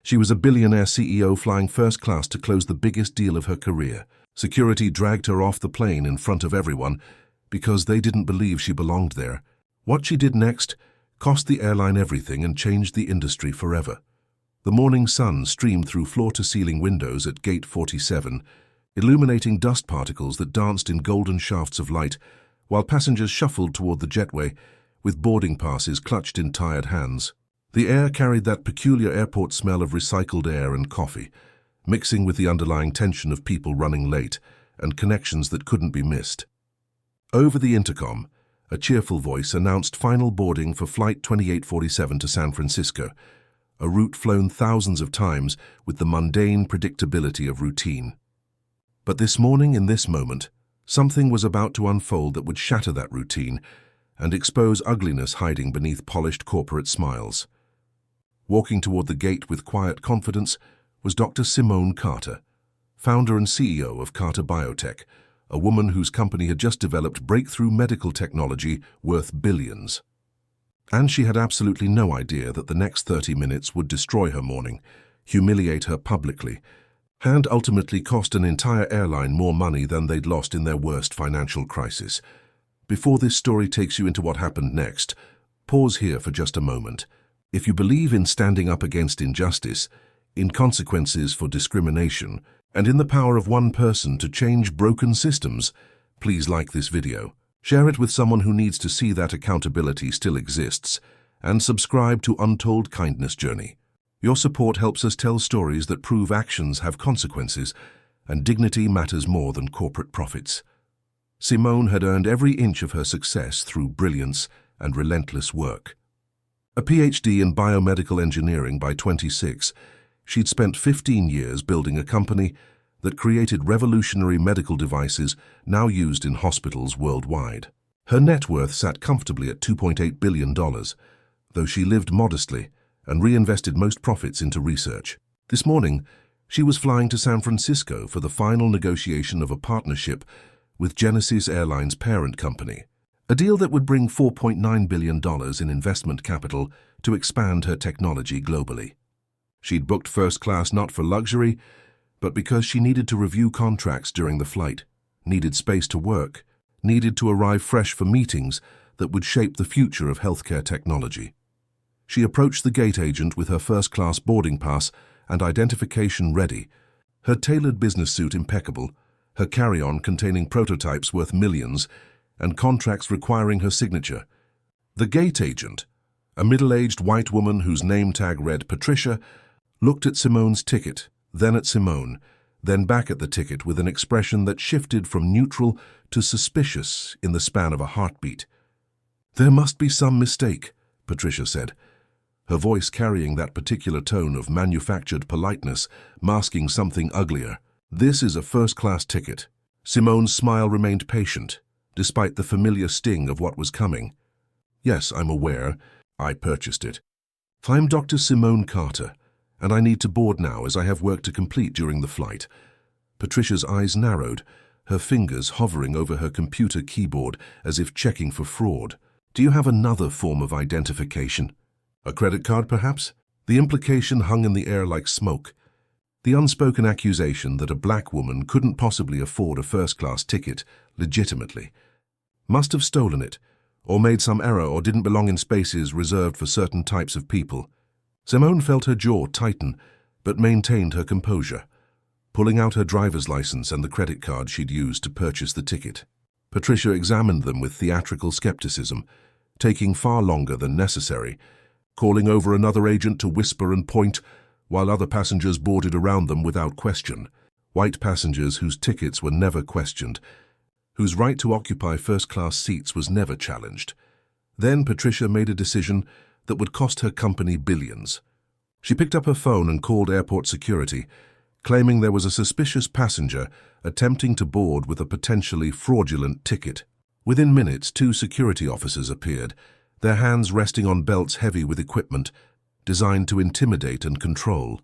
She was a billionaire CEO flying first class to close the biggest deal of her career. Security dragged her off the plane in front of everyone because they didn't believe she belonged there. What she did next cost the airline everything and changed the industry forever. The morning sun streamed through floor-to-ceiling windows at Gate 47, illuminating dust particles that danced in golden shafts of light, while passengers shuffled toward the jetway with boarding passes clutched in tired hands. The air carried that peculiar airport smell of recycled air and coffee, mixing with the underlying tension of people running late and connections that couldn't be missed. Over the intercom, a cheerful voice announced final boarding for Flight 2847 to San Francisco, a route flown thousands of times with the mundane predictability of routine. But this morning, in this moment, something was about to unfold that would shatter that routine and expose ugliness hiding beneath polished corporate smiles. Walking toward the gate with quiet confidence was Dr. Simone Carter, founder and CEO of Carter Biotech, a woman whose company had just developed breakthrough medical technology worth billions. And she had absolutely no idea that the next 30 minutes would destroy her morning, humiliate her publicly, and ultimately cost an entire airline more money than they'd lost in their worst financial crisis. Before this story takes you into what happened next, pause here for just a moment. If you believe in standing up against injustice, in consequences for discrimination, and in the power of one person to change broken systems, please like this video. Share it with someone who needs to see that accountability still exists, and subscribe to Untold Kindness Journey. Your support helps us tell stories that prove actions have consequences, and dignity matters more than corporate profits. Simone had earned every inch of her success through brilliance and relentless work. A PhD in biomedical engineering by 26, she'd spent 15 years building a company that created revolutionary medical devices now used in hospitals worldwide. Her net worth sat comfortably at $2.8 billion, though she lived modestly and reinvested most profits into research. This morning, she was flying to San Francisco for the final negotiation of a partnership with Genesis Airlines' parent company, a deal that would bring $4.9 billion in investment capital to expand her technology globally. She'd booked first class not for luxury, but because she needed to review contracts during the flight, needed space to work, needed to arrive fresh for meetings that would shape the future of healthcare technology. She approached the gate agent with her first-class boarding pass and identification ready, her tailored business suit impeccable, her carry-on containing prototypes worth millions, and contracts requiring her signature. The gate agent, a middle-aged white woman whose name tag read Patricia, looked at Simone's ticket, then at Simone, then back at the ticket with an expression that shifted from neutral to suspicious in the span of a heartbeat. "There must be some mistake," Patricia said, her voice carrying that particular tone of manufactured politeness, masking something uglier. "This is a first-class ticket." Simone's smile remained patient, despite the familiar sting of what was coming. "Yes, I'm aware. I purchased it. I'm Dr. Simone Carter, and I need to board now as I have work to complete during the flight." Patricia's eyes narrowed, her fingers hovering over her computer keyboard as if checking for fraud. "Do you have another form of identification? A credit card, perhaps?" The implication hung in the air like smoke. The unspoken accusation that a black woman couldn't possibly afford a first-class ticket legitimately. Must have stolen it, or made some error, or didn't belong in spaces reserved for certain types of people. Simone felt her jaw tighten, but maintained her composure, pulling out her driver's license and the credit card she'd used to purchase the ticket. Patricia examined them with theatrical skepticism, taking far longer than necessary, calling over another agent to whisper and point, while other passengers boarded around them without question. White passengers whose tickets were never questioned, whose right to occupy first-class seats was never challenged. Then Patricia made a decision that would cost her company billions. She picked up her phone and called airport security, claiming there was a suspicious passenger attempting to board with a potentially fraudulent ticket. Within minutes, 2 security officers appeared, their hands resting on belts heavy with equipment designed to intimidate and control.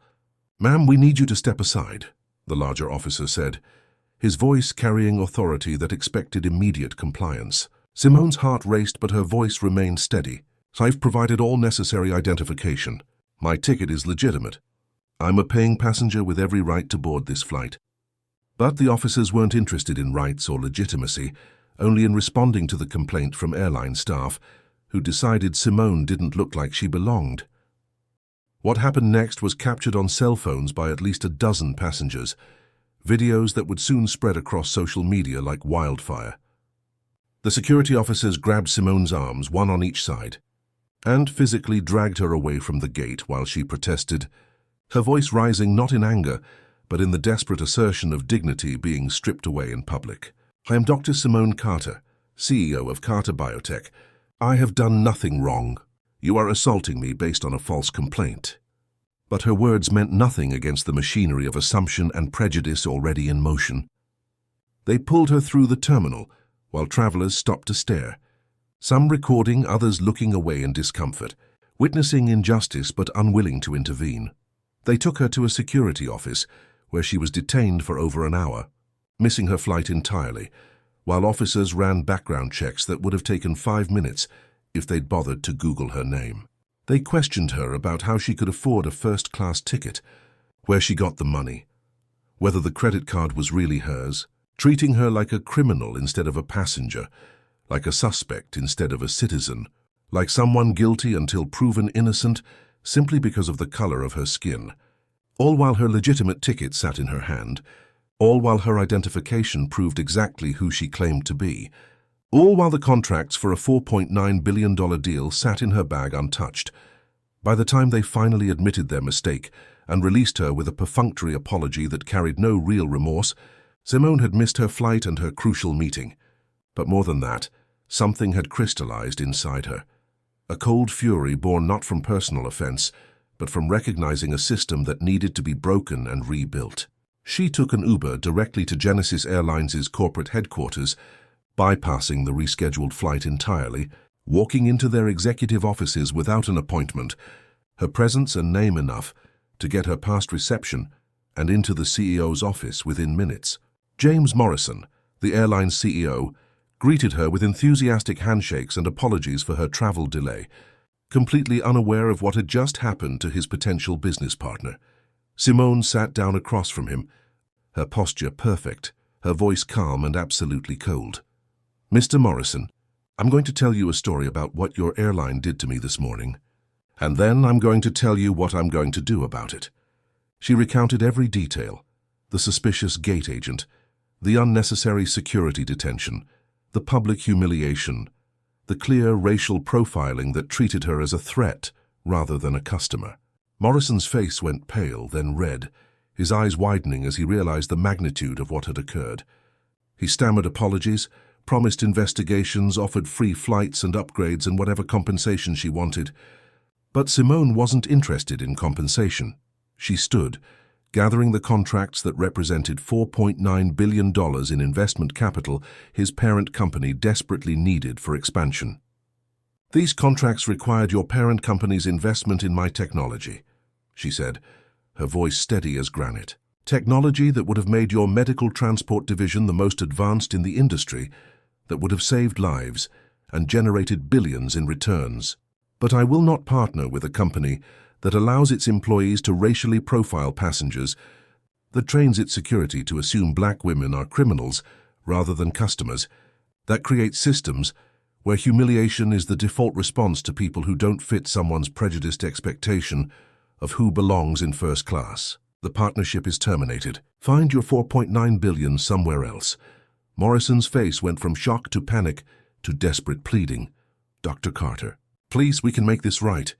"Ma'am, we need you to step aside," the larger officer said, his voice carrying authority that expected immediate compliance. Simone's heart raced, but her voice remained steady. "I've provided all necessary identification. My ticket is legitimate." I'm a paying passenger with every right to board this flight. But the officers weren't interested in rights or legitimacy, only in responding to the complaint from airline staff, who decided Simone didn't look like she belonged. What happened next was captured on cell phones by at least a dozen passengers, videos that would soon spread across social media like wildfire. The security officers grabbed Simone's arms, one on each side, and physically dragged her away from the gate while she protested, her voice rising not in anger, but in the desperate assertion of dignity being stripped away in public. I am Dr. Simone Carter, CEO of Carter Biotech. I have done nothing wrong. You are assaulting me based on a false complaint. But her words meant nothing against the machinery of assumption and prejudice already in motion. They pulled her through the terminal, while travelers stopped to stare, some recording, others looking away in discomfort, witnessing injustice but unwilling to intervene. They took her to a security office, where she was detained for over an hour, missing her flight entirely, while officers ran background checks that would have taken 5 minutes if they'd bothered to Google her name. They questioned her about how she could afford a first-class ticket, where she got the money, whether the credit card was really hers, treating her like a criminal instead of a passenger, like a suspect instead of a citizen, like someone guilty until proven innocent simply because of the color of her skin, all while her legitimate ticket sat in her hand, all while her identification proved exactly who she claimed to be, all while the contracts for a $4.9 billion deal sat in her bag untouched. By the time they finally admitted their mistake and released her with a perfunctory apology that carried no real remorse, Simone had missed her flight and her crucial meeting. But more than that, something had crystallized inside her. A cold fury born not from personal offense, but from recognizing a system that needed to be broken and rebuilt. She took an Uber directly to Genesis Airlines' corporate headquarters, bypassing the rescheduled flight entirely, walking into their executive offices without an appointment, her presence and name enough to get her past reception and into the CEO's office within minutes. James Morrison, the airline's CEO, greeted her with enthusiastic handshakes and apologies for her travel delay, completely unaware of what had just happened to his potential business partner. Simone sat down across from him, her posture perfect, her voice calm and absolutely cold. Mr. Morrison, I'm going to tell you a story about what your airline did to me this morning, and then I'm going to tell you what I'm going to do about it. She recounted every detail: the suspicious gate agent, the unnecessary security detention, the public humiliation, the clear racial profiling that treated her as a threat rather than a customer. Morrison's face went pale, then red, his eyes widening as he realized the magnitude of what had occurred. He stammered apologies, promised investigations, offered free flights and upgrades and whatever compensation she wanted. But Simone wasn't interested in compensation. She stood, gathering the contracts that represented $4.9 billion in investment capital his parent company desperately needed for expansion. These contracts required your parent company's investment in my technology, she said, her voice steady as granite. Technology that would have made your medical transport division the most advanced in the industry, that would have saved lives and generated billions in returns. But I will not partner with a company that allows its employees to racially profile passengers, that trains its security to assume black women are criminals rather than customers, that creates systems where humiliation is the default response to people who don't fit someone's prejudiced expectation of who belongs in first class. The partnership is terminated. Find your $4.9 billion somewhere else. Morrison's face went from shock to panic to desperate pleading. Dr. Carter, please, we can make this right.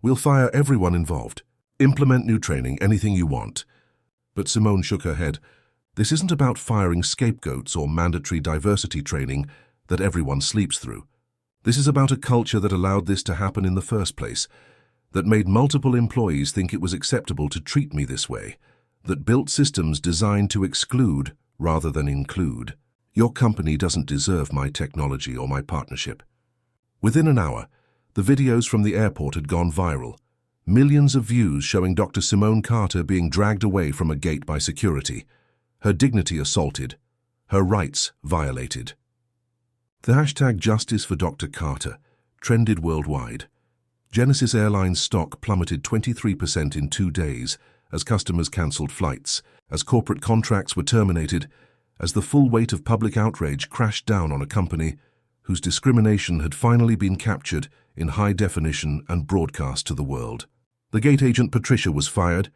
We'll fire everyone involved. Implement new training, anything you want. But Simone shook her head. This isn't about firing scapegoats or mandatory diversity training that everyone sleeps through. This is about a culture that allowed this to happen in the first place, that made multiple employees think it was acceptable to treat me this way, that built systems designed to exclude rather than include. Your company doesn't deserve my technology or my partnership. Within an hour, the videos from the airport had gone viral. Millions of views showing Dr. Simone Carter being dragged away from a gate by security, her dignity assaulted, her rights violated. The hashtag Justice for Dr. Carter trended worldwide. Genesis Airlines stock plummeted 23% in 2 days as customers cancelled flights, as corporate contracts were terminated, as the full weight of public outrage crashed down on a company whose discrimination had finally been captured in high definition and broadcast to the world. The gate agent Patricia was fired,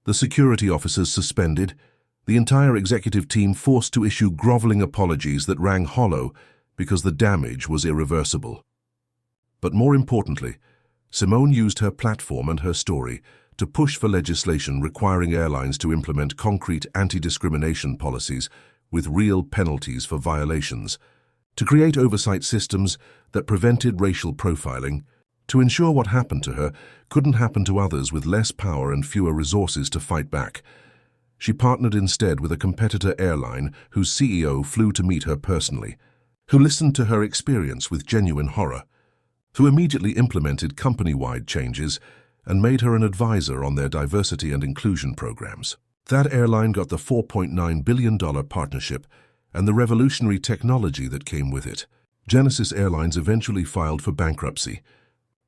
the security officers suspended, the entire executive team forced to issue groveling apologies that rang hollow because the damage was irreversible. But more importantly, Simone used her platform and her story to push for legislation requiring airlines to implement concrete anti-discrimination policies with real penalties for violations, to create oversight systems that prevented racial profiling, to ensure what happened to her couldn't happen to others with less power and fewer resources to fight back. She partnered instead with a competitor airline whose CEO flew to meet her personally, who listened to her experience with genuine horror, who immediately implemented company-wide changes and made her an advisor on their diversity and inclusion programs. That airline got the $4.9 billion partnership and the revolutionary technology that came with it. Genesis Airlines eventually filed for bankruptcy,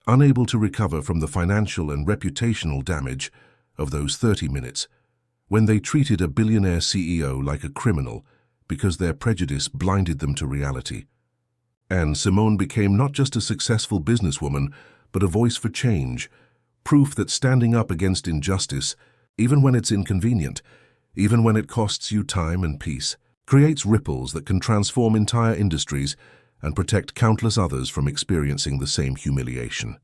unable to recover from the financial and reputational damage of those 30 minutes, when they treated a billionaire CEO like a criminal because their prejudice blinded them to reality. And Simone became not just a successful businesswoman, but a voice for change, proof that standing up against injustice, even when it's inconvenient, even when it costs you time and peace, creates ripples that can transform entire industries and protect countless others from experiencing the same humiliation.